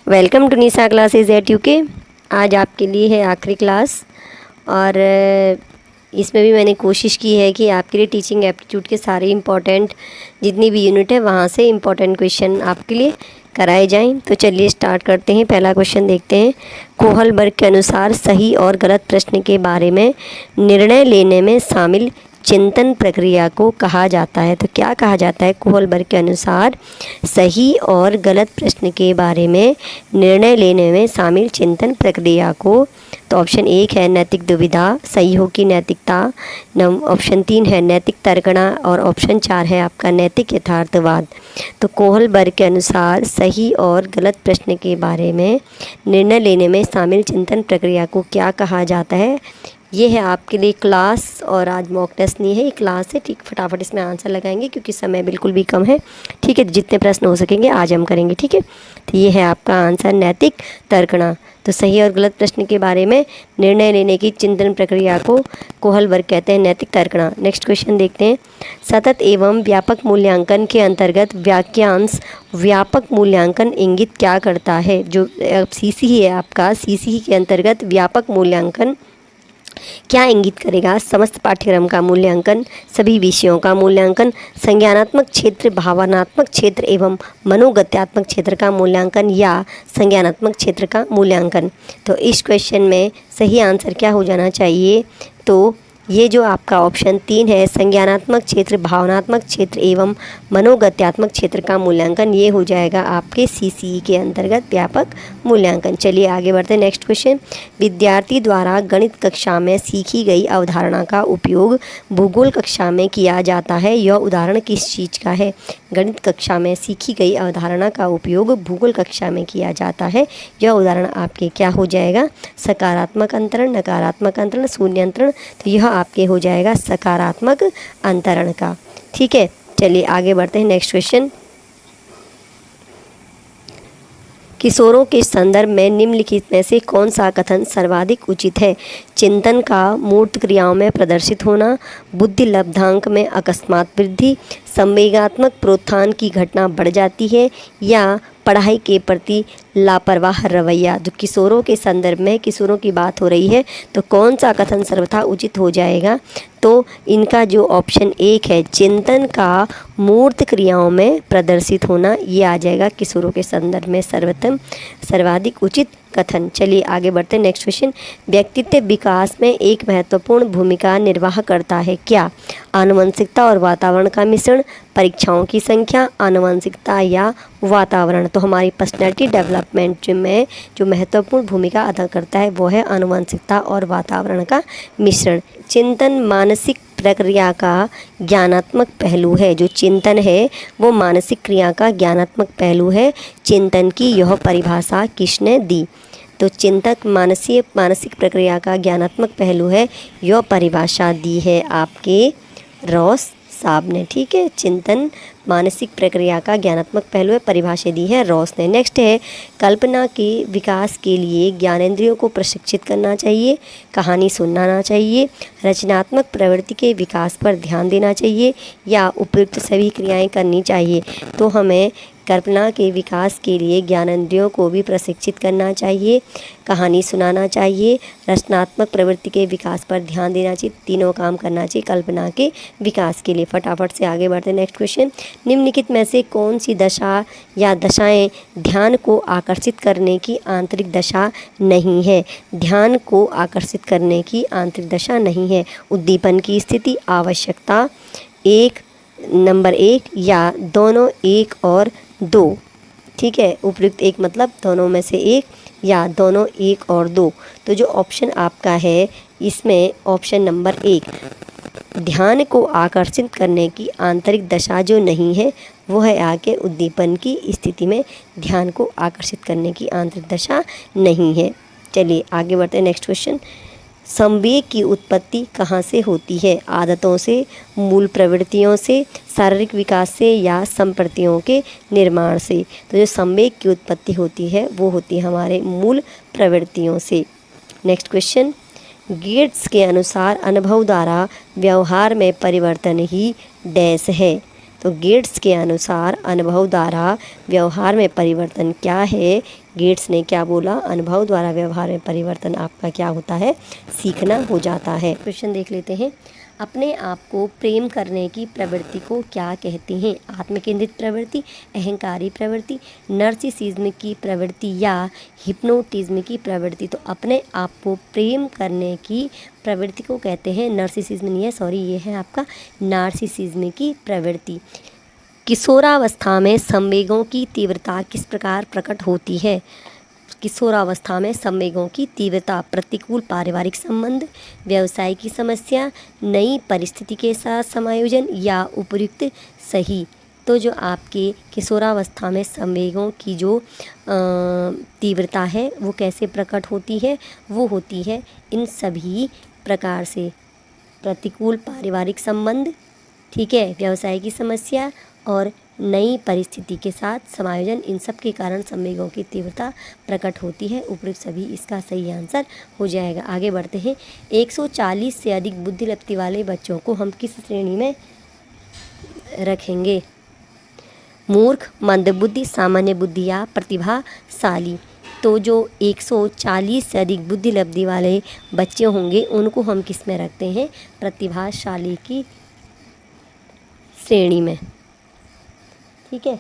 Welcome to Nisha classes at UK. आज आपके लिए है आखिरी क्लास और इसमें भी मैंने कोशिश की है कि आपके लिए टीचिंग एप्टीट्यूड के सारे इम्पॉर्टेंट जितनी भी यूनिट है वहाँ से इम्पॉर्टेंट क्वेश्चन आपके लिए कराए जाएं। तो चलिए स्टार्ट करते हैं। पहला क्वेश्चन देखते हैं। कोहलबर्ग के अनुसार सही और गलत प्रश्न के बारे में निर्णय लेने में शामिल चिंतन प्रक्रिया को कहा जाता है। तो क्या कहा जाता है? कोहलबर्ग के अनुसार सही और गलत प्रश्न के बारे में निर्णय लेने में शामिल चिंतन प्रक्रिया को, तो ऑप्शन 1 है नैतिक दुविधा, सही हो की नैतिकता, ऑप्शन 3 है नैतिक तर्कणा और ऑप्शन 4 है आपका नैतिक यथार्थवाद। तो कोहलबर्ग के अनुसार सही और गलत प्रश्न के बारे में निर्णय लेने में शामिल चिंतन प्रक्रिया को क्या कहा जाता है? ये है आपके लिए क्लास और आज मॉक टेस्ट नहीं है, ये क्लास है। ठीक, फटाफट इसमें आंसर लगाएंगे क्योंकि समय बिल्कुल भी कम है। ठीक है, जितने प्रश्न हो सकेंगे आज हम करेंगे। ठीक है, तो ये है आपका आंसर नैतिक तर्कणा। तो सही और गलत प्रश्न के बारे में निर्णय लेने की चिंतन प्रक्रिया को कोहलबर्ग कहते हैं नैतिक तर्कणा। नेक्स्ट क्वेश्चन देखते हैं। सतत एवं व्यापक मूल्यांकन के अंतर्गत वाक्यांश व्यापक मूल्यांकन इंगित क्या करता है? जो सीसी है आपका, सीसी के अंतर्गत व्यापक मूल्यांकन क्या इंगित करेगा? समस्त पाठ्यक्रम का मूल्यांकन, सभी विषयों का मूल्यांकन, संज्ञानात्मक क्षेत्र, भावनात्मक क्षेत्र एवं मनोगत्यात्मक क्षेत्र का मूल्यांकन या संज्ञानात्मक क्षेत्र का मूल्यांकन। तो इस क्वेश्चन में सही आंसर क्या हो जाना चाहिए? तो ये जो आपका ऑप्शन 3 है संज्ञानात्मक क्षेत्र, भावनात्मक क्षेत्र एवं मनोगत्यात्मक क्षेत्र का मूल्यांकन, ये हो जाएगा आपके सीसीई के अंतर्गत व्यापक मूल्यांकन। चलिए आगे बढ़ते हैं। Next question. विद्यार्थी द्वारा गणित कक्षा में सीखी गई अवधारणा का उपयोग भूगोल कक्षा में किया जाता है। यह उदाहरण किस चीज़ का है? गणित कक्षा में सीखी गई अवधारणा का उपयोग भूगोल कक्षा में किया जाता है। यह उदाहरण आपके क्या हो जाएगा? सकारात्मक अंतरण, नकारात्मक अंतरण, शून्य अंतरण। तो यह आपके हो जाएगा सकारात्मक अंतरण का। ठीक है, चलिए आगे बढ़ते हैं। Next question. किशोरों के संदर्भ में निम्नलिखित में से कौन सा कथन सर्वाधिक उचित है? चिंतन का मूर्त क्रियाओं में प्रदर्शित होना, बुद्धि लब्धांक में अकस्मात वृद्धि, संवेगात्मक प्रोत्थान की घटना बढ़ जाती है या पढ़ाई के प्रति लापरवाह रवैया। जो किशोरों के संदर्भ में किशोरों की बात हो रही है, तो कौन सा कथन सर्वथा उचित हो जाएगा? तो इनका जो ऑप्शन 1 है चिंतन का मूर्त क्रियाओं में प्रदर्शित होना, ये आ जाएगा किशोरों के संदर्भ में सर्वाधिक उचित कथन। चलिए आगे बढ़ते हैं। Next question. व्यक्तित्व विकास में एक महत्वपूर्ण भूमिका निर्वाह करता है क्या? आनुवंशिकता और वातावरण का मिश्रण, परीक्षाओं की संख्या, आनुवंशिकता या वातावरण। तो हमारी पर्सनैलिटी डेवलपमेंट में जो महत्वपूर्ण भूमिका अदा करता है वो है आनुवंशिकता और वातावरण का मिश्रण। चिंतन मानसिक प्रक्रिया का ज्ञानात्मक पहलू है। जो चिंतन है वो मानसिक क्रिया का ज्ञानात्मक पहलू है। चिंतन की यह परिभाषा किसने दी? तो चिंतक मानसिक प्रक्रिया का ज्ञानात्मक पहलू है, यह परिभाषा दी है आपके रॉस साहब ने। ठीक है, चिंतन मानसिक प्रक्रिया का ज्ञानात्मक पहलू है, परिभाषा दी है रॉस ने। नेक्स्ट है कल्पना के विकास के लिए ज्ञानेंद्रियों को प्रशिक्षित करना चाहिए, कहानी सुनाना चाहिए, रचनात्मक प्रवृत्ति के विकास पर ध्यान देना चाहिए या उपयुक्त सभी क्रियाएं करनी चाहिए। तो हमें कल्पना के विकास के लिए ज्ञानेंद्रियों को भी प्रशिक्षित करना चाहिए, कहानी सुनाना चाहिए, रचनात्मक प्रवृत्ति के विकास पर ध्यान देना चाहिए, तीनों काम करना चाहिए कल्पना के विकास के लिए। फटाफट से आगे बढ़ते हैं। Next question. निम्नलिखित में से कौन सी दशा या दशाएं ध्यान को आकर्षित करने की आंतरिक दशा नहीं है? ध्यान को आकर्षित करने की आंतरिक दशा नहीं है। उद्दीपन की स्थिति, आवश्यकता, नंबर 1 या दोनों 1 और 2। ठीक है, उपयुक्त एक मतलब दोनों में से एक या दोनों 1 और 2। तो जो ऑप्शन आपका है इसमें ऑप्शन नंबर 1 ध्यान को आकर्षित करने की आंतरिक दशा जो नहीं है वो है आगे उद्दीपन की स्थिति में ध्यान को आकर्षित करने की आंतरिक दशा नहीं है। चलिए आगे बढ़ते हैं। Next question. संवेग की उत्पत्ति कहाँ से होती है? आदतों से, मूल प्रवृत्तियों से, शारीरिक विकास से या संप्रतियों के निर्माण से? तो जो संवेग की उत्पत्ति होती है वो होती है हमारे मूल प्रवृत्तियों से। Next question. गेट्स के अनुसार अनुभव द्वारा व्यवहार में परिवर्तन ही डैश है। तो गेट्स के अनुसार अनुभव द्वारा व्यवहार में परिवर्तन क्या है? गेट्स ने क्या बोला? अनुभव द्वारा व्यवहार में परिवर्तन आपका क्या होता है? सीखना हो जाता है। क्वेश्चन देख लेते हैं। अपने आप को प्रेम करने की प्रवृत्ति को क्या कहते हैं? आत्मकेंद्रित प्रवृत्ति, अहंकारी प्रवृत्ति, नर्सिसिज्म की प्रवृत्ति या हिप्नोटिज्म की प्रवृत्ति? तो अपने आप को प्रेम करने की प्रवृत्ति को कहते हैं, नर्सिसिज्म नहीं है, सॉरी, ये है आपका नार्सिसिज्म की प्रवृत्ति। किशोरावस्था में संवेगों की तीव्रता किस प्रकार प्रकट होती है? किशोरावस्था में संवेगों की तीव्रता प्रतिकूल पारिवारिक संबंध, व्यवसाय की समस्या, नई परिस्थिति के साथ समायोजन या उपयुक्त सही। तो जो आपके किशोरावस्था में संवेगों की जो तीव्रता है वो कैसे प्रकट होती है? वो होती है इन सभी प्रकार से, प्रतिकूल पारिवारिक संबंध, ठीक है, व्यवसाय की समस्या और नई परिस्थिति के साथ समायोजन, इन सब के कारण संवेगों की तीव्रता प्रकट होती है। उपयुक्त सभी इसका सही आंसर हो जाएगा। आगे बढ़ते हैं। 140 से अधिक बुद्धिलब्धि वाले बच्चों को हम किस श्रेणी में रखेंगे? मूर्ख, मंदबुद्धि, सामान्य बुद्धि या प्रतिभाशाली? तो जो 140 से अधिक बुद्धिलब्धि वाले बच्चे होंगे उनको हम किस में रखते हैं? प्रतिभाशाली की श्रेणी में, ठीक है।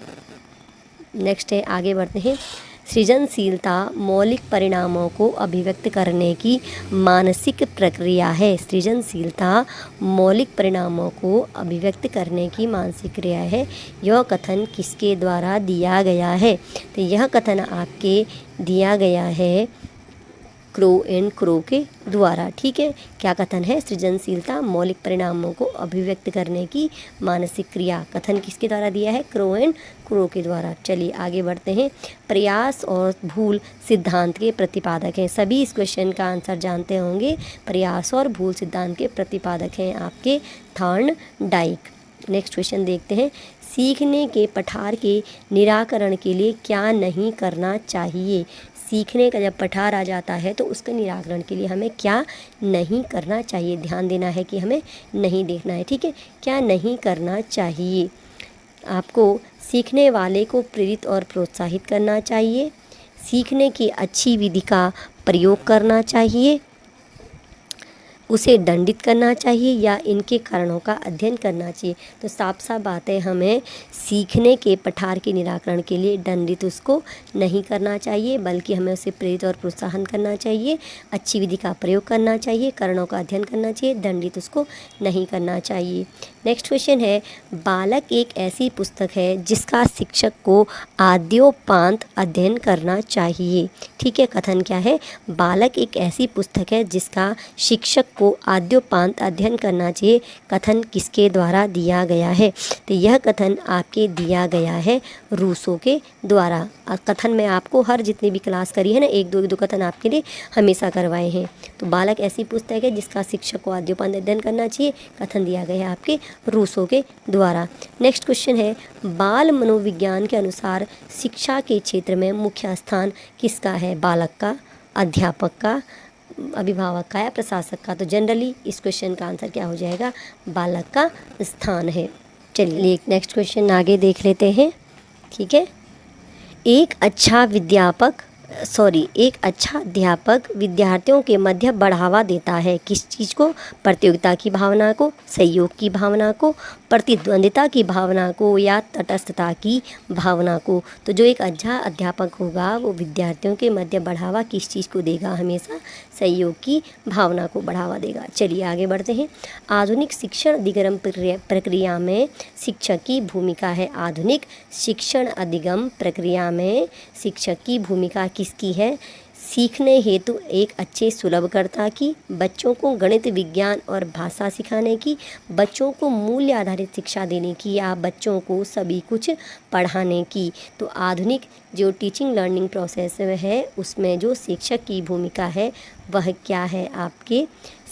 नेक्स्ट है, आगे बढ़ते हैं। सृजनशीलता मौलिक परिणामों को अभिव्यक्त करने की मानसिक प्रक्रिया है। सृजनशीलता मौलिक परिणामों को अभिव्यक्त करने की मानसिक क्रिया है। यह कथन किसके द्वारा दिया गया है? तो यह कथन आपके दिया गया है क्रो एंड क्रो के द्वारा, ठीक है। क्या कथन है? सृजनशीलता मौलिक परिणामों को अभिव्यक्त करने की मानसिक क्रिया। कथन किसके द्वारा दिया है? क्रो एंड क्रो के द्वारा। चलिए आगे बढ़ते हैं। प्रयास और भूल सिद्धांत के प्रतिपादक हैं। सभी इस क्वेश्चन का आंसर जानते होंगे। प्रयास और भूल सिद्धांत के प्रतिपादक हैं आपके थॉर्नडाइक। नेक्स्ट क्वेश्चन देखते हैं। सीखने के पठार के निराकरण के लिए क्या नहीं करना चाहिए? सीखने का जब पठार आ जाता है तो उसके निराकरण के लिए हमें क्या नहीं करना चाहिए? ध्यान देना है कि हमें नहीं देखना है, ठीक है। क्या नहीं करना चाहिए? आपको सीखने वाले को प्रेरित और प्रोत्साहित करना चाहिए, सीखने की अच्छी विधि का प्रयोग करना चाहिए, उसे दंडित करना चाहिए या इनके कारणों का अध्ययन करना चाहिए। तो साफ साफ बात है, हमें सीखने के पठार के निराकरण के लिए दंडित उसको नहीं करना चाहिए, बल्कि हमें उसे प्रेरित और प्रोत्साहन करना चाहिए, अच्छी विधि का प्रयोग करना चाहिए, कारणों का अध्ययन करना चाहिए, दंडित उसको नहीं करना चाहिए। नेक्स्ट क्वेश्चन है, बालक एक ऐसी पुस्तक है जिसका शिक्षक को आद्योपांत अध्ययन करना चाहिए, ठीक है। कथन क्या है? बालक एक ऐसी पुस्तक है जिसका शिक्षक को आद्योपांत अध्ययन करना चाहिए। कथन किसके द्वारा दिया गया है? तो यह कथन आपके दिया गया है रूसो के द्वारा। कथन में आपको हर जितनी भी क्लास करी है ना, एक दो कथन आपके लिए हमेशा करवाए हैं। तो बालक ऐसी पुस्तक है जिसका शिक्षक को आद्योपांत अध्ययन करना चाहिए। कथन दिया गया है आपके रूसो के द्वारा। नेक्स्ट क्वेश्चन है, बाल मनोविज्ञान के अनुसार शिक्षा के क्षेत्र में मुख्य स्थान किसका है? बालक का, अध्यापक का, अभिभावक का या प्रशासक का? तो जनरली इस क्वेश्चन का आंसर क्या हो जाएगा? बालक का स्थान है। चलिए नेक्स्ट क्वेश्चन आगे देख लेते हैं, ठीक है। एक अच्छा अध्यापक विद्यार्थियों के मध्य बढ़ावा देता है। किस चीज़ को? प्रतियोगिता की भावना को, सहयोग की भावना को, प्रतिद्वंदिता की भावना को या तटस्थता की भावना को। तो जो एक अच्छा अध्यापक होगा वो विद्यार्थियों के मध्य बढ़ावा किस चीज़ को देगा? हमेशा सहयोग की भावना को बढ़ावा देगा। चलिए आगे बढ़ते हैं। आधुनिक शिक्षण अधिगम प्रक्रिया में शिक्षक की भूमिका है। आधुनिक शिक्षण अधिगम प्रक्रिया में शिक्षक की भूमिका किसकी है? सीखने हेतु एक अच्छे सुलभकर्ता की, बच्चों को गणित, विज्ञान और भाषा सिखाने की, बच्चों को मूल्य आधारित शिक्षा देने की या बच्चों को सभी कुछ पढ़ाने की। तो आधुनिक जो टीचिंग लर्निंग प्रोसेस में है उसमें जो शिक्षक की भूमिका है वह क्या है? आपके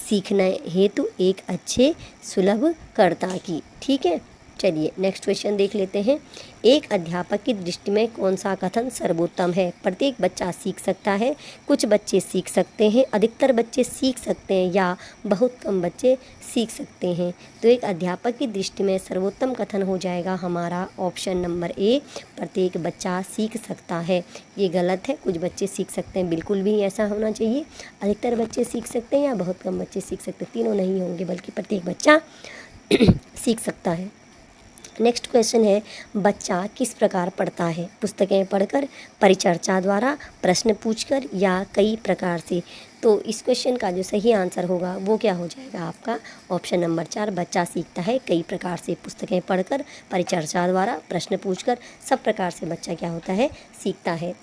सीखने हेतु एक अच्छे सुलभकर्ता की, ठीक है। चलिए नेक्स्ट क्वेश्चन देख लेते हैं। एक अध्यापक की दृष्टि में कौन सा कथन सर्वोत्तम है? प्रत्येक बच्चा सीख सकता है, कुछ बच्चे सीख सकते हैं, अधिकतर बच्चे सीख सकते हैं या बहुत कम बच्चे सीख सकते हैं। तो एक अध्यापक की दृष्टि में सर्वोत्तम कथन हो जाएगा हमारा ऑप्शन नंबर ए, प्रत्येक बच्चा सीख सकता है। ये गलत है, कुछ बच्चे सीख सकते हैं, बिल्कुल भी ऐसा होना चाहिए। अधिकतर बच्चे सीख सकते हैं या बहुत कम बच्चे सीख सकते हैं, तीनों नहीं होंगे बल्कि प्रत्येक बच्चा सीख सकता है। नेक्स्ट क्वेश्चन है, बच्चा किस प्रकार पढ़ता है? पुस्तकें पढ़कर, परिचर्चा द्वारा, प्रश्न पूछकर या कई प्रकार से? तो इस क्वेश्चन का जो सही आंसर होगा वो क्या हो जाएगा आपका ऑप्शन नंबर 4, बच्चा सीखता है कई प्रकार से। पुस्तकें पढ़कर, परिचर्चा द्वारा, प्रश्न पूछकर, सब प्रकार से बच्चा क्या होता है? सीखता है।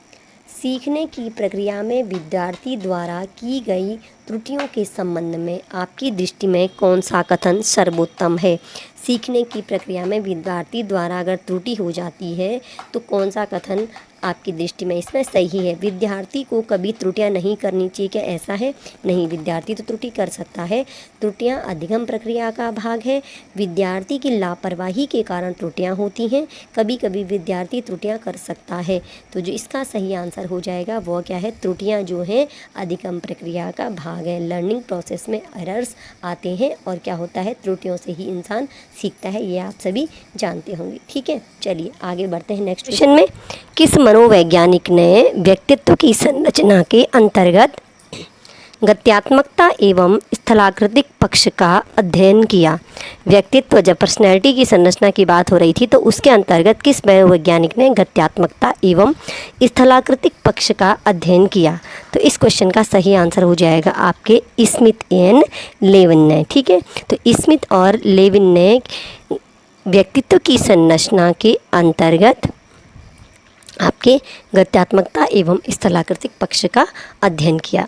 सीखने की प्रक्रिया में विद्यार्थी द्वारा की गई त्रुटियों के संबंध में आपकी दृष्टि में कौन सा कथन सर्वोत्तम है? सीखने की प्रक्रिया में विद्यार्थी द्वारा अगर त्रुटि हो जाती है तो कौन सा कथन आपकी दृष्टि में इसमें सही है? विद्यार्थी को कभी त्रुटियां नहीं करनी चाहिए, क्या ऐसा है? नहीं, विद्यार्थी तो त्रुटि कर सकता है। त्रुटियां अधिगम प्रक्रिया का भाग है। विद्यार्थी की लापरवाही के कारण त्रुटियां होती हैं। कभी कभी विद्यार्थी त्रुटियां कर सकता है। तो जो इसका सही आंसर हो जाएगा वो क्या है? त्रुटियां जो हैं अधिगम प्रक्रिया का भाग है। लर्निंग प्रोसेस में एरर्स आते हैं और क्या होता है? त्रुटियों से ही इंसान सीखता है, ये आप सभी जानते होंगे। ठीक है, चलिए आगे बढ़ते हैं नेक्स्ट क्वेश्चन में। किस मनोवैज्ञानिक ने व्यक्तित्व की संरचना के अंतर्गत गत्यात्मकता एवं स्थलाकृतिक पक्ष का अध्ययन किया? व्यक्तित्व, जब पर्सनैलिटी की संरचना की बात हो रही थी तो उसके अंतर्गत किस मनोवैज्ञानिक ने गत्यात्मकता एवं स्थलाकृतिक पक्ष का अध्ययन किया? तो इस क्वेश्चन का सही आंसर हो जाएगा आपके स्मिथ एंड लेविन ने। ठीक है, तो स्मिथ और लेविन ने व्यक्तित्व की संरचना के अंतर्गत आपके गत्यात्मकता एवं स्थलाकृतिक पक्ष का अध्ययन किया।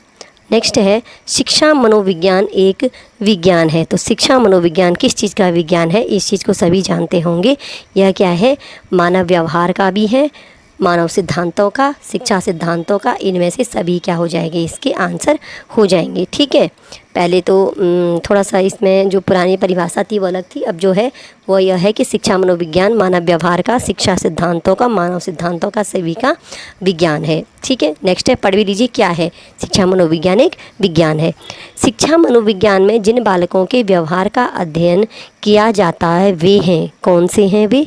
नेक्स्ट है, शिक्षा मनोविज्ञान एक विज्ञान है। तो शिक्षा मनोविज्ञान किस चीज़ का विज्ञान है? इस चीज़ को सभी जानते होंगे। यह क्या है? मानव व्यवहार का भी है, मानव सिद्धांतों का, शिक्षा सिद्धांतों का, इनमें से सभी क्या हो जाएंगे? इसके आंसर हो जाएंगे। ठीक है, पहले तो थोड़ा सा इसमें जो पुरानी परिभाषा थी वो अलग थी, अब जो है वो यह है कि शिक्षा मनोविज्ञान मानव व्यवहार का, शिक्षा सिद्धांतों का, मानव सिद्धांतों का, सभी का विज्ञान है। ठीक है, नेक्स्ट है, पढ़ भी लीजिए क्या है? शिक्षा मनोविज्ञान एक विज्ञान है। शिक्षा मनोविज्ञान में जिन बालकों के व्यवहार का अध्ययन किया जाता है वे हैं, कौन से हैं वे?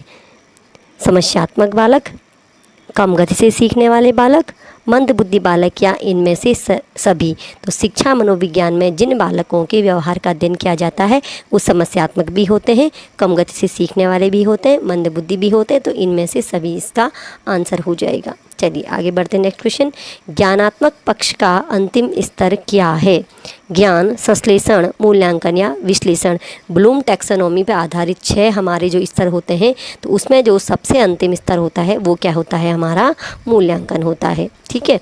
समस्यात्मक बालक, कम गति से सीखने वाले बालक, मंद बुद्धि बालक या इनमें से सभी? तो शिक्षा मनोविज्ञान में जिन बालकों के व्यवहार का अध्ययन किया जाता है वो समस्यात्मक भी होते हैं, कम गति से सीखने वाले भी होते हैं, मंद बुद्धि भी होते हैं। तो इनमें से सभी इसका आंसर हो जाएगा। चलिए आगे बढ़ते हैं नेक्स्ट क्वेश्चन। ज्ञानात्मक पक्ष का अंतिम स्तर क्या है? ज्ञान, संश्लेषण, मूल्यांकन या विश्लेषण? ब्लूम टैक्सोनॉमी पर आधारित 6 हमारे जो स्तर होते हैं तो उसमें जो सबसे अंतिम स्तर होता है वो क्या होता है? हमारा मूल्यांकन होता है। ठीक है,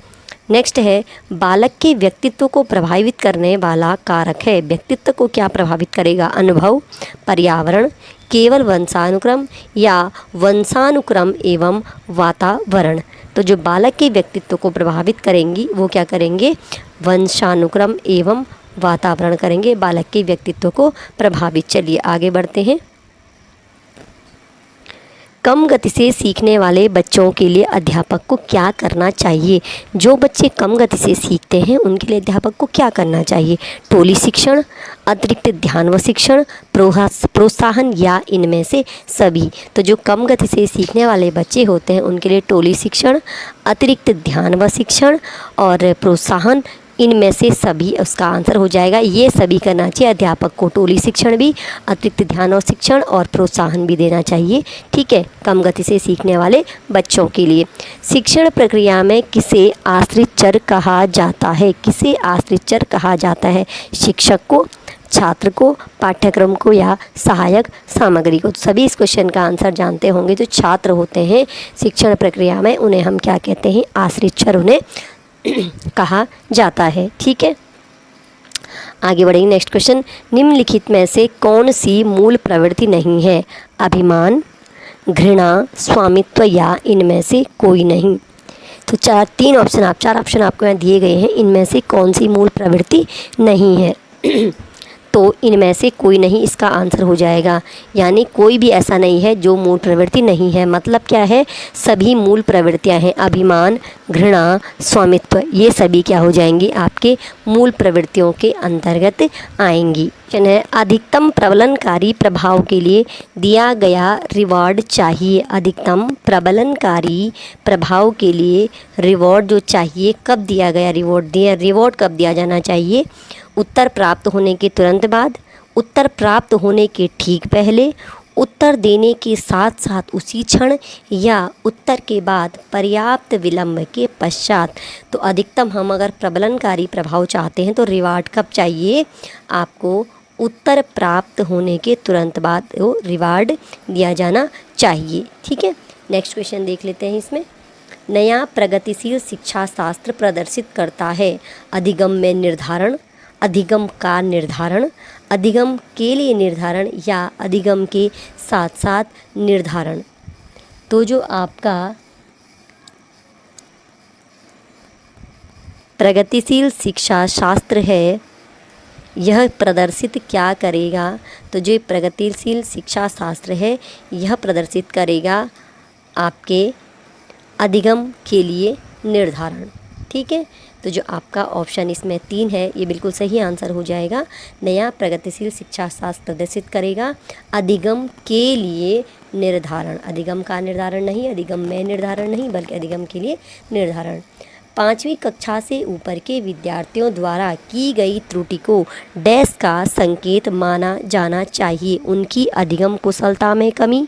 नेक्स्ट है, बालक के व्यक्तित्व को प्रभावित करने वाला कारक है। व्यक्तित्व को क्या प्रभावित करेगा? अनुभव, पर्यावरण, केवल वंशानुक्रम या वंशानुक्रम एवं वातावरण? तो जो बालक के व्यक्तित्व को प्रभावित करेंगी वो क्या करेंगे? वंशानुक्रम एवं वातावरण करेंगे बालक के व्यक्तित्व को प्रभावित। चलिए आगे बढ़ते हैं। कम गति से सीखने वाले बच्चों के लिए अध्यापक को क्या करना चाहिए? जो बच्चे कम गति से सीखते हैं उनके लिए अध्यापक को क्या करना चाहिए? टोली शिक्षण, अतिरिक्त ध्यान व शिक्षण, प्रोत्साहन या इनमें से सभी? तो जो कम गति से सीखने वाले बच्चे होते हैं उनके लिए टोली शिक्षण, अतिरिक्त ध्यान व शिक्षण और प्रोत्साहन, इनमें से सभी उसका आंसर हो जाएगा। ये सभी करना चाहिए अध्यापक को, टोली शिक्षण भी, अतिरिक्त ध्यान और शिक्षण और प्रोत्साहन भी देना चाहिए। ठीक है, कम गति से सीखने वाले बच्चों के लिए। शिक्षण प्रक्रिया में किसे आश्रित चर कहा जाता है? किसे आश्रित चर कहा जाता है? शिक्षक को, छात्र को, पाठ्यक्रम को या सहायक सामग्री को? तो सभी इस क्वेश्चन का आंसर जानते होंगे। जो छात्र होते हैं शिक्षण प्रक्रिया में उन्हें हम क्या कहते हैं? आश्रित चर उन्हें कहा जाता है। ठीक है, आगे बढ़ेंगे नेक्स्ट क्वेश्चन। निम्नलिखित में से कौन सी मूल प्रवृत्ति नहीं है? अभिमान, घृणा, स्वामित्व या इनमें से कोई नहीं? तो चार ऑप्शन आपको यहाँ दिए गए हैं, इनमें से कौन सी मूल प्रवृत्ति नहीं है? तो इनमें से कोई नहीं इसका आंसर हो जाएगा। यानी कोई भी ऐसा नहीं है जो मूल प्रवृत्ति नहीं है। मतलब क्या है, सभी मूल प्रवृत्तियां हैं। अभिमान, घृणा, स्वामित्व, ये सभी क्या हो जाएंगी, आपके मूल प्रवृत्तियों के अंतर्गत आएंगी। क्वेश्चन है, अधिकतम प्रबलनकारी प्रभाव के लिए दिया गया रिवॉर्ड चाहिए। अधिकतम प्रबलनकारी प्रभाव के लिए रिवॉर्ड जो चाहिए, कब दिया गया रिवॉर्ड कब दिया जाना चाहिए? उत्तर प्राप्त होने के तुरंत बाद, उत्तर प्राप्त होने के ठीक पहले, उत्तर देने के साथ साथ उसी क्षण, या उत्तर के बाद पर्याप्त विलंब के पश्चात। तो अधिकतम हम अगर प्रबलनकारी प्रभाव चाहते हैं तो रिवार्ड कब चाहिए आपको? उत्तर प्राप्त होने के तुरंत बाद वो रिवार्ड दिया जाना चाहिए। ठीक है, नेक्स्ट क्वेश्चन देख लेते हैं। इसमें नया प्रगतिशील शिक्षा शास्त्र प्रदर्शित करता है अधिगम में निर्धारण, अधिगम का निर्धारण, अधिगम के लिए निर्धारण, या अधिगम के साथ साथ निर्धारण। तो जो आपका प्रगतिशील शिक्षा शास्त्र है यह प्रदर्शित क्या करेगा? तो जो प्रगतिशील शिक्षा शास्त्र है यह प्रदर्शित करेगा आपके अधिगम के लिए निर्धारण। ठीक है, तो जो आपका ऑप्शन इसमें 3 है ये बिल्कुल सही आंसर हो जाएगा। नया प्रगतिशील शिक्षा शास्त्र प्रदर्शित करेगा अधिगम के लिए निर्धारण। अधिगम का निर्धारण नहीं, अधिगम में निर्धारण नहीं, बल्कि अधिगम के लिए निर्धारण। 5वीं कक्षा से ऊपर के विद्यार्थियों द्वारा की गई त्रुटि को डैश का संकेत माना जाना चाहिए। उनकी अधिगम कुशलता में कमी,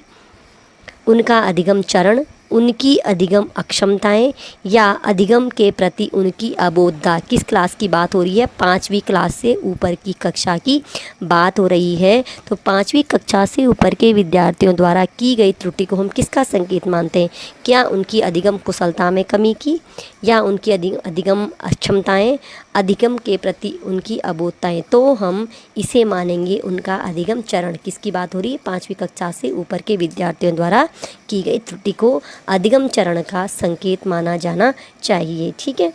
उनका अधिगम चरण, उनकी अधिगम अक्षमताएं, या अधिगम के प्रति उनकी अबोधता। किस क्लास की बात हो रही है? 5वीं क्लास से ऊपर की कक्षा की बात हो रही है। तो 5वीं कक्षा से ऊपर के विद्यार्थियों द्वारा की गई त्रुटि को हम किसका संकेत मानते हैं? क्या उनकी अधिगम कुशलता में कमी की, या उनकी अधिगम अक्षमताएं, अधिगम के प्रति उनकी अबोधताएं? तो हम इसे मानेंगे उनका अधिगम चरण। किसकी बात हो रही है? 5वीं कक्षा से ऊपर के विद्यार्थियों द्वारा की गई त्रुटि को अधिगम चरण का संकेत माना जाना चाहिए। ठीक है,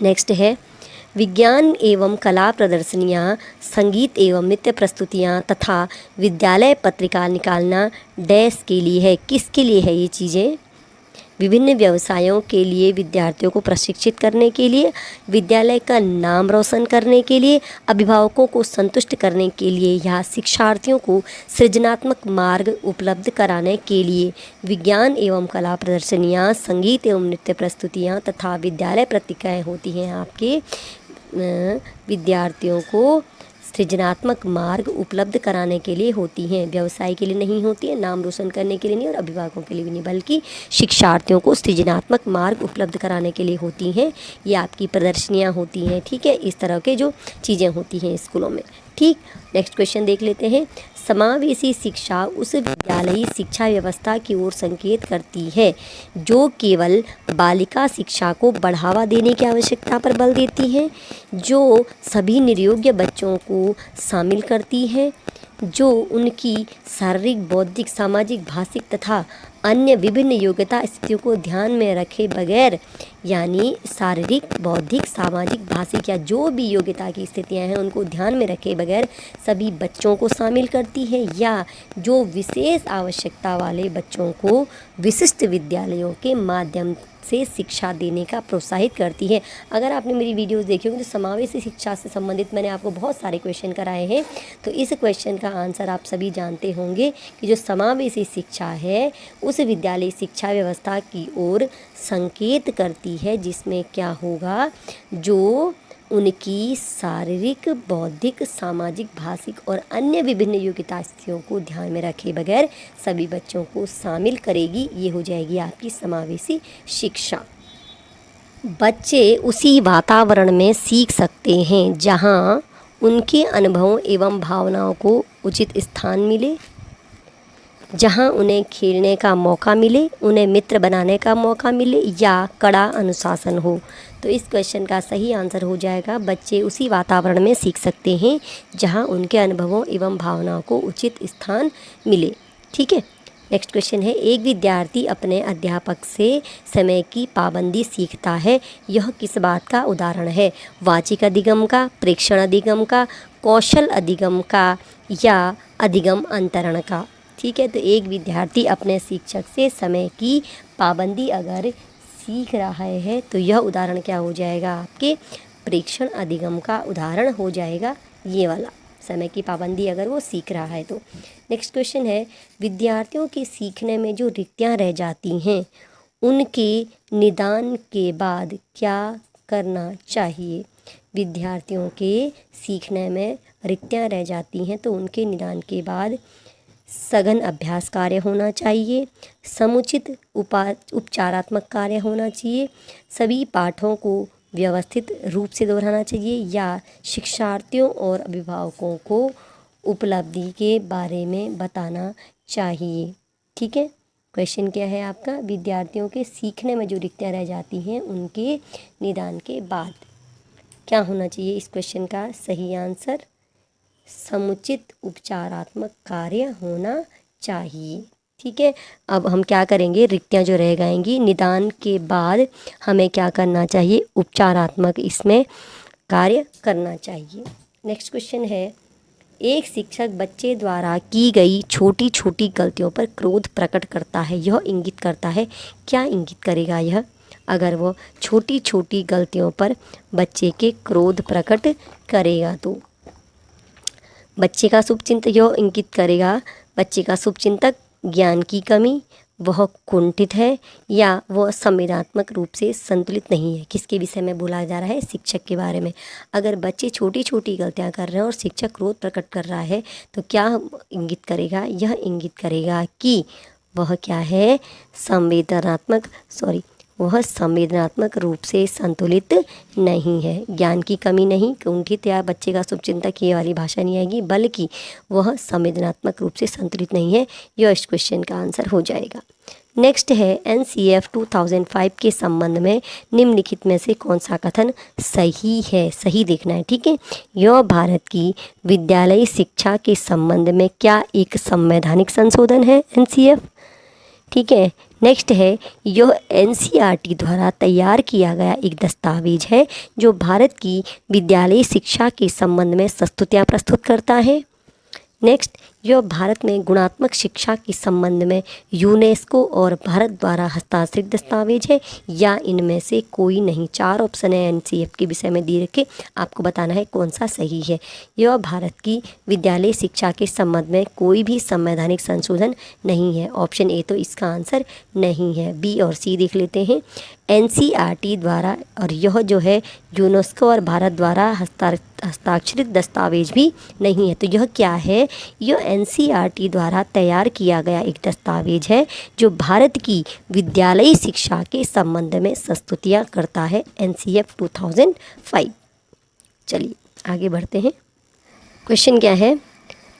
नेक्स्ट है, विज्ञान एवं कला प्रदर्शनियाँ, संगीत एवं नृत्य प्रस्तुतियाँ तथा विद्यालय पत्रिका निकालना डैश के लिए है। किसके लिए है ये चीज़ें? विभिन्न व्यवसायों के लिए, विद्यार्थियों को प्रशिक्षित करने के लिए, विद्यालय का नाम रोशन करने के लिए, अभिभावकों को संतुष्ट करने के लिए, या शिक्षार्थियों को सृजनात्मक मार्ग उपलब्ध कराने के लिए। विज्ञान एवं कला प्रदर्शनियाँ, संगीत एवं नृत्य प्रस्तुतियाँ तथा विद्यालय पत्रिकाएँ होती हैं आपके विद्यार्थियों को सृजनात्मक मार्ग उपलब्ध कराने के लिए होती हैं। व्यवसाय के लिए नहीं होती है, नाम रोशन करने के लिए नहीं, और अभिभावकों के लिए भी नहीं, बल्कि शिक्षार्थियों को सृजनात्मक मार्ग उपलब्ध कराने के लिए होती हैं। ये आपकी प्रदर्शनियाँ होती हैं। ठीक है, इस तरह के जो चीज़ें होती हैं स्कूलों में। ठीक, नेक्स्ट क्वेश्चन देख लेते हैं। समावेशी शिक्षा उस विद्यालयी शिक्षा व्यवस्था की ओर संकेत करती है जो केवल बालिका शिक्षा को बढ़ावा देने की आवश्यकता पर बल देती है, जो सभी निरयोग्य बच्चों को शामिल करती है, जो उनकी शारीरिक, बौद्धिक, सामाजिक, भाषिक तथा अन्य विभिन्न योग्यता स्थितियों को ध्यान में रखे बगैर, यानी शारीरिक, बौद्धिक, सामाजिक, भाषिक या जो भी योग्यता की स्थितियां हैं उनको ध्यान में रखे बगैर सभी बच्चों को शामिल करती है, या जो विशेष आवश्यकता वाले बच्चों को विशिष्ट विद्यालयों के माध्यम से शिक्षा देने का प्रोत्साहित करती है। अगर आपने मेरी वीडियोस देखी होगी तो समावेशी शिक्षा से संबंधित मैंने आपको बहुत सारे क्वेश्चन कराए हैं। तो इस क्वेश्चन का आंसर आप सभी जानते होंगे कि जो समावेशी शिक्षा है उस विद्यालय शिक्षा व्यवस्था की ओर संकेत करती है, जिसमें क्या होगा, जो उनकी शारीरिक, बौद्धिक, सामाजिक, भाषिक और अन्य विभिन्न योग्यता स्थितियों को ध्यान में रखे बगैर सभी बच्चों को शामिल करेगी। ये हो जाएगी आपकी समावेशी शिक्षा। बच्चे उसी वातावरण में सीख सकते हैं जहाँ उनके अनुभवों एवं भावनाओं को उचित स्थान मिले, जहाँ उन्हें खेलने का मौका मिले, उन्हें मित्र बनाने का मौका मिले, या कड़ा अनुशासन हो। तो इस क्वेश्चन का सही आंसर हो जाएगा, बच्चे उसी वातावरण में सीख सकते हैं जहाँ उनके अनुभवों एवं भावनाओं को उचित स्थान मिले। ठीक है, नेक्स्ट क्वेश्चन है, एक विद्यार्थी अपने अध्यापक से समय की पाबंदी सीखता है, यह किस बात का उदाहरण है? वाचिक अधिगम का, प्रेक्षण अधिगम का, कौशल अधिगम का या अधिगम अंतरण का। ठीक है, तो एक विद्यार्थी अपने शिक्षक से समय की पाबंदी अगर सीख रहा है तो यह उदाहरण क्या हो जाएगा, आपके प्रेक्षण अधिगम का उदाहरण हो जाएगा ये वाला, समय की पाबंदी अगर वो सीख रहा है तो। नेक्स्ट क्वेश्चन है, विद्यार्थियों के सीखने में जो रिक्तियाँ रह जाती हैं उनके निदान के बाद क्या करना चाहिए। विद्यार्थियों के सीखने में रिक्तियाँ रह जाती हैं तो उनके निदान के बाद सघन अभ्यास कार्य होना चाहिए, समुचित उपचारात्मक कार्य होना चाहिए, सभी पाठों को व्यवस्थित रूप से दोहराना चाहिए, या शिक्षार्थियों और अभिभावकों को उपलब्धि के बारे में बताना चाहिए। ठीक है, क्वेश्चन क्या है आपका, विद्यार्थियों के सीखने में जो रिक्तियाँ रह जाती हैं उनके निदान के बाद क्या होना चाहिए। इस क्वेश्चन का सही आंसर समुचित उपचारात्मक कार्य होना चाहिए। ठीक है, अब हम क्या करेंगे, रिक्तियाँ जो रह जाएंगी निदान के बाद हमें क्या करना चाहिए, उपचारात्मक इसमें कार्य करना चाहिए। नेक्स्ट क्वेश्चन है, एक शिक्षक बच्चे द्वारा की गई छोटी छोटी गलतियों पर क्रोध प्रकट करता है, यह इंगित करता है, क्या इंगित करेगा यह, अगर वो छोटी छोटी गलतियों पर बच्चे के क्रोध प्रकट करेगा तो। बच्चे का शुभचिंतक यह इंगित करेगा, बच्चे का शुभचिंतक ज्ञान की कमी, वह कुंठित है, या वह संवेदनात्मक रूप से संतुलित नहीं है। किसके विषय में बोला जा रहा है, शिक्षक के बारे में। अगर बच्चे छोटी छोटी गलतियां कर रहे हैं और शिक्षक क्रोध प्रकट कर रहा है तो क्या इंगित करेगा, यह इंगित करेगा कि वह क्या है, वह संवेदनात्मक रूप से संतुलित नहीं है। ज्ञान की कमी नहीं, कुंठित या बच्चे का शुभचिंतक ये वाली भाषा नहीं आएगी, बल्कि वह संवेदनात्मक रूप से संतुलित नहीं है, यह इस क्वेश्चन का आंसर हो जाएगा। नेक्स्ट है, NCF 2005 के संबंध में निम्नलिखित में से कौन सा कथन सही है, सही देखना है। ठीक है, यह भारत की विद्यालयी शिक्षा के संबंध में क्या एक संवैधानिक संशोधन है NCF। ठीक है, नेक्स्ट है, यह NCERT द्वारा तैयार किया गया एक दस्तावेज है जो भारत की विद्यालयी शिक्षा के संबंध में प्रस्तुतियाँ प्रस्तुत करता है। नेक्स्ट, यह भारत में गुणात्मक शिक्षा के संबंध में यूनेस्को और भारत द्वारा हस्ताक्षरित दस्तावेज है, या इनमें से कोई नहीं। 4 ऑप्शन है NCF के विषय में दिए रखे, आपको बताना है कौन सा सही है। यह भारत की विद्यालय शिक्षा के संबंध में कोई भी संवैधानिक संशोधन नहीं है। ऑप्शन ए तो इसका आंसर नहीं है, बी और सी देख लेते हैं। NCERT द्वारा, और यह जो है यूनेस्को और भारत द्वारा हस्ताक्षरित दस्तावेज भी नहीं है। तो यह क्या है, यह NCERT द्वारा तैयार किया गया एक दस्तावेज है जो भारत की विद्यालयी शिक्षा के संबंध में प्रस्तुतियाँ करता है, NCF 2005। चलिए आगे बढ़ते हैं। क्वेश्चन क्या है,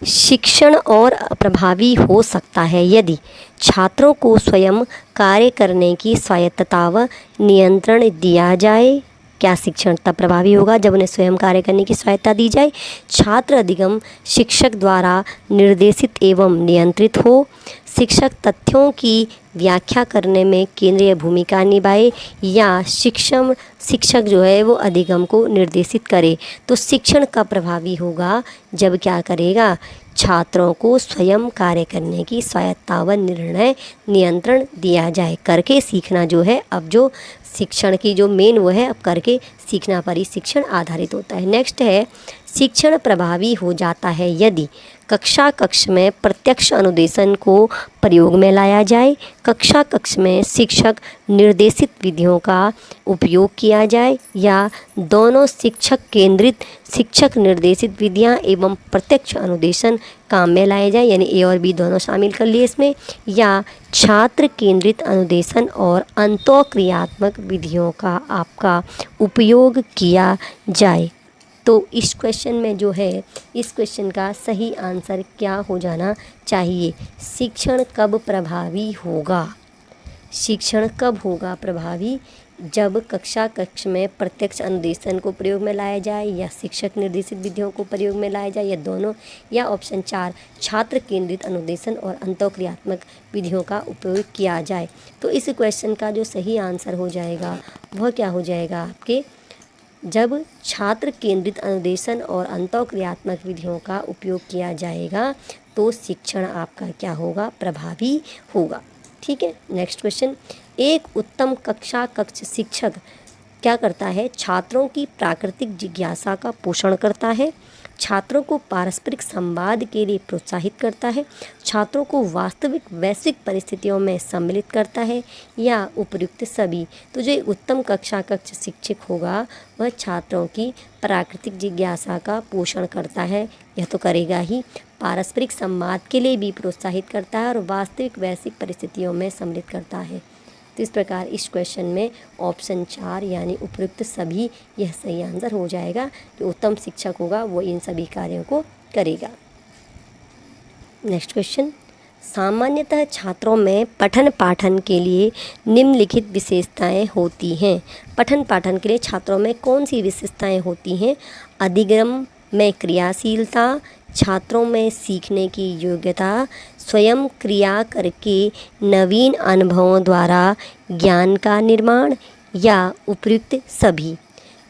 शिक्षण और प्रभावी हो सकता है यदि छात्रों को स्वयं कार्य करने की स्वायत्तता व नियंत्रण दिया जाए। क्या शिक्षण तब प्रभावी होगा जब उन्हें स्वयं कार्य करने की स्वायत्तता दी जाए। छात्र अधिगम शिक्षक द्वारा निर्देशित एवं नियंत्रित हो। शिक्षक तथ्यों की व्याख्या करने में केंद्रीय भूमिका निभाए, या शिक्षक जो है वो अधिगम को निर्देशित करे। तो शिक्षण कब प्रभावी होगा, जब क्या करेगा, छात्रों को स्वयं कार्य करने की स्वायत्तता व निर्णय नियंत्रण दिया जाए। करके सीखना जो है, अब जो शिक्षण की जो मेन वो है, अब करके सीखना पर ही शिक्षण आधारित होता है। नेक्स्ट है, शिक्षण प्रभावी हो जाता है यदि कक्ष में प्रत्यक्ष अनुदेशन को प्रयोग में लाया जाए। कक्ष में शिक्षक निर्देशित विधियों का उपयोग किया जाए, या दोनों शिक्षक केंद्रित शिक्षक निर्देशित विधियां एवं प्रत्यक्ष अनुदेशन काम में लाए जाए, यानी ए और बी दोनों शामिल कर लिए इसमें, या छात्र केंद्रित अनुदेशन और अंतःक्रियात्मक विधियों का आपका उपयोग किया जाए। तो इस क्वेश्चन में जो है, इस क्वेश्चन का सही आंसर क्या हो जाना चाहिए, शिक्षण कब प्रभावी होगा। शिक्षण कब होगा प्रभावी, जब कक्ष में प्रत्यक्ष अनुदेशन को प्रयोग में लाया जाए, या शिक्षक निर्देशित विधियों को प्रयोग में लाया जाए, या दोनों, या ऑप्शन 4 छात्र केंद्रित अनुदेशन और अंतःक्रियात्मक विधियों का उपयोग किया जाए। तो इस क्वेश्चन का जो सही आंसर हो जाएगा वह क्या हो जाएगा, आपके जब छात्र केंद्रित अनुदेशन और अंतःक्रियात्मक विधियों का उपयोग किया जाएगा तो शिक्षण आपका क्या होगा, प्रभावी होगा। ठीक है, नेक्स्ट क्वेश्चन। एक उत्तम कक्ष शिक्षक क्या करता है, छात्रों की प्राकृतिक जिज्ञासा का पोषण करता है, छात्रों को पारस्परिक संवाद के लिए प्रोत्साहित करता है, छात्रों को वास्तविक वैश्विक परिस्थितियों में सम्मिलित करता है, या उपयुक्त सभी। तो जो उत्तम कक्ष शिक्षक होगा वह छात्रों की प्राकृतिक जिज्ञासा का पोषण करता है, यह तो करेगा ही, पारस्परिक संवाद के लिए भी प्रोत्साहित करता है और वास्तविक वैश्विक परिस्थितियों में सम्मिलित करता है। तो इस प्रकार इस क्वेश्चन में ऑप्शन 4 यानी उपयुक्त सभी यह सही आंसर हो जाएगा। जो उत्तम शिक्षक होगा वो इन सभी कार्यों को करेगा। Next question. सामान्यतः छात्रों में पठन पाठन के लिए निम्नलिखित विशेषताएं होती हैं। पठन पाठन के लिए छात्रों में कौन सी विशेषताएं होती हैं? अधिगम में क्रियाशीलता, छात्रों में सीखने की योग्यता, स्वयं क्रिया करके नवीन अनुभवों द्वारा ज्ञान का निर्माण, या उपयुक्त सभी।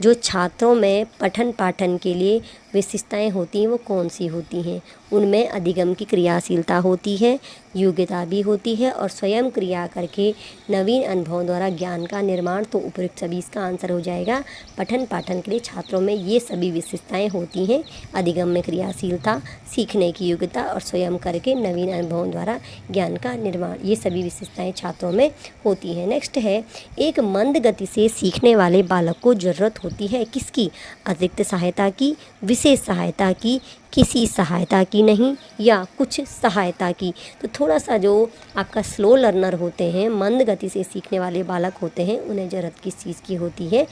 जो छात्रों में पठन पाठन के लिए विशेषताएं होती हैं वो कौन सी होती हैं? उनमें अधिगम की क्रियाशीलता होती है, योग्यता भी होती है, और स्वयं क्रिया करके नवीन अनुभवों द्वारा ज्ञान का निर्माण। तो उपयुक्त सभी इसका आंसर हो जाएगा। पठन पाठन के लिए छात्रों में ये सभी विशेषताएं होती हैं, अधिगम में क्रियाशीलता, सीखने की योग्यता और स्वयं करके नवीन अनुभवों द्वारा ज्ञान का निर्माण, ये सभी विशेषताएं छात्रों में होती हैं। नेक्स्ट है, एक मंद गति से सीखने वाले बालक को ज़रूरत होती है किसकी? अतिरिक्त सहायता की, विशेष सहायता की, किसी सहायता की नहीं, या कुछ सहायता की। तो थोड़ा सा जो आपका स्लो लर्नर होते हैं, मंद गति से सीखने वाले बालक होते हैं, उन्हें ज़रूरत किस चीज़ की होती है?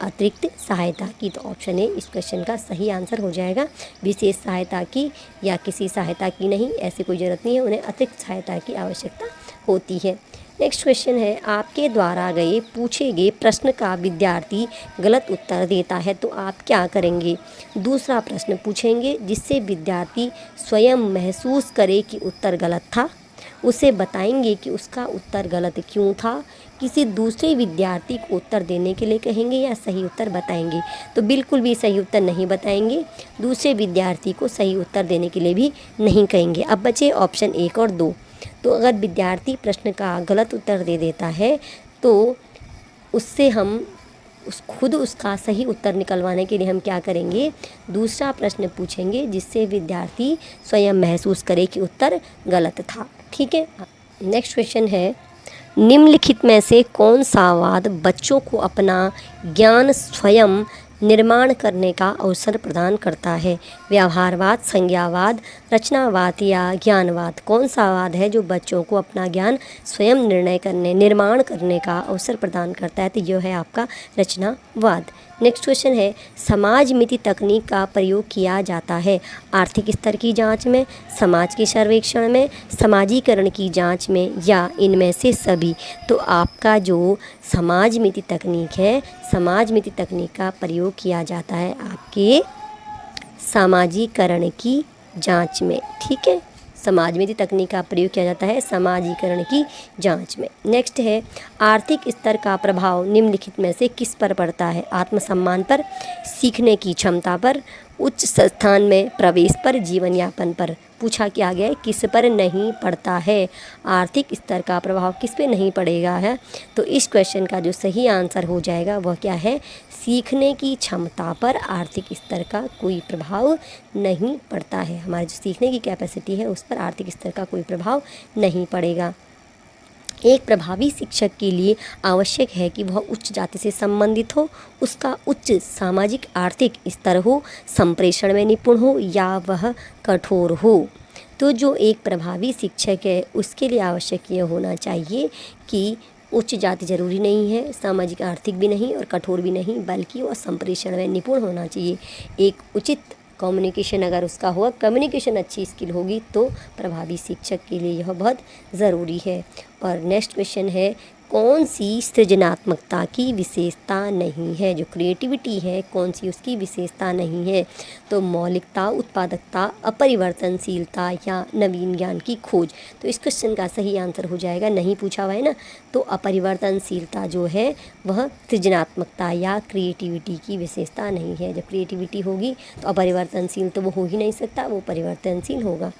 अतिरिक्त सहायता की। तो ऑप्शन ए इस क्वेश्चन का सही आंसर हो जाएगा। विशेष सहायता की या किसी सहायता की नहीं, ऐसी कोई ज़रूरत नहीं है, उन्हें अतिरिक्त सहायता की आवश्यकता होती है। नेक्स्ट क्वेश्चन है, आपके द्वारा पूछे गए प्रश्न का विद्यार्थी गलत उत्तर देता है तो आप क्या करेंगे? दूसरा प्रश्न पूछेंगे जिससे विद्यार्थी स्वयं महसूस करे कि उत्तर गलत था, उसे बताएंगे कि उसका उत्तर गलत क्यों था, किसी दूसरे विद्यार्थी को उत्तर देने के लिए कहेंगे, या सही उत्तर बताएंगे? तो बिल्कुल भी सही उत्तर नहीं बताएंगे, दूसरे विद्यार्थी को सही उत्तर देने के लिए भी नहीं कहेंगे। अब बचे ऑप्शन 1 और 2। तो अगर विद्यार्थी प्रश्न का गलत उत्तर दे देता है तो उससे हम खुद उसका सही उत्तर निकलवाने के लिए हम क्या करेंगे? दूसरा प्रश्न पूछेंगे जिससे विद्यार्थी स्वयं महसूस करे कि उत्तर गलत था। ठीक है, नेक्स्ट क्वेश्चन है, निम्नलिखित में से कौन सा वाद बच्चों को अपना ज्ञान स्वयं निर्माण करने का अवसर प्रदान करता है? व्यवहारवाद, संज्ञावाद, रचनावाद या ज्ञानवाद? कौन सा वाद है जो बच्चों को अपना ज्ञान स्वयं निर्माण करने का अवसर प्रदान करता है? तो यह है आपका रचनावाद। नेक्स्ट क्वेश्चन है, समाज मिति तकनीक का प्रयोग किया जाता है आर्थिक स्तर की जांच में, समाज के सर्वेक्षण में, समाजीकरण की जांच में, या इनमें से सभी? तो आपका जो समाज मिति तकनीक है, समाज मिति तकनीक का प्रयोग किया जाता है आपके सामाजीकरण की जांच में। ठीक है, समाज मिति तकनीक का प्रयोग किया जाता है समाजीकरण की जांच में। नेक्स्ट है, आर्थिक स्तर का प्रभाव निम्नलिखित में से किस पर पड़ता है? आत्मसम्मान पर, सीखने की क्षमता पर, उच्च संस्थान में प्रवेश पर, जीवन यापन पर? पूछा क्या गया है, किस पर नहीं पड़ता है? आर्थिक स्तर का प्रभाव किस पे नहीं पड़ेगा है? तो इस क्वेश्चन का जो सही आंसर हो जाएगा वह क्या है? सीखने की क्षमता पर आर्थिक स्तर का कोई प्रभाव नहीं पड़ता है। हमारी जो सीखने की कैपेसिटी है उस पर आर्थिक स्तर का कोई प्रभाव नहीं पड़ेगा। एक प्रभावी शिक्षक के लिए आवश्यक है कि वह उच्च जाति से संबंधित हो, उसका उच्च सामाजिक आर्थिक स्तर हो, संप्रेषण में निपुण हो, या वह कठोर हो। तो जो एक प्रभावी शिक्षक है उसके लिए आवश्यक यह होना चाहिए कि उच्च जाति जरूरी नहीं है, सामाजिक आर्थिक भी नहीं और कठोर भी नहीं, बल्कि वह संप्रेषण में निपुण होना चाहिए। एक उचित कम्युनिकेशन अगर उसका होगा, कम्युनिकेशन अच्छी स्किल होगी, तो प्रभावी शिक्षक के लिए यह बहुत ज़रूरी है। और नेक्स्ट क्वेश्चन है, कौन सी सृजनात्मकता की विशेषता नहीं है? जो क्रिएटिविटी है कौन सी उसकी विशेषता नहीं है? तो मौलिकता, उत्पादकता, अपरिवर्तनशीलता या नवीन ज्ञान की खोज। तो इस क्वेश्चन का सही आंसर हो जाएगा, नहीं पूछा हुआ है ना, तो अपरिवर्तनशीलता जो है वह सृजनात्मकता या क्रिएटिविटी की विशेषता नहीं है। जब क्रिएटिविटी होगी तो अपरिवर्तनशील तो वो हो ही नहीं सकता, वो परिवर्तनशील होगा।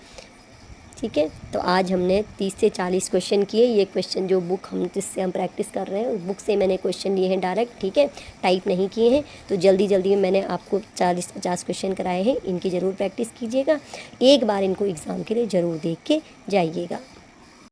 ठीक है, तो आज हमने 30 से 40 क्वेश्चन किए। ये क्वेश्चन जो बुक जिससे हम प्रैक्टिस कर रहे हैं उस बुक से मैंने क्वेश्चन लिए हैं डायरेक्ट, ठीक है, टाइप नहीं किए हैं। तो जल्दी जल्दी में मैंने आपको 40-50 क्वेश्चन कराए हैं, इनकी ज़रूर प्रैक्टिस कीजिएगा। एक बार इनको एग्ज़ाम के लिए ज़रूर देख के जाइएगा।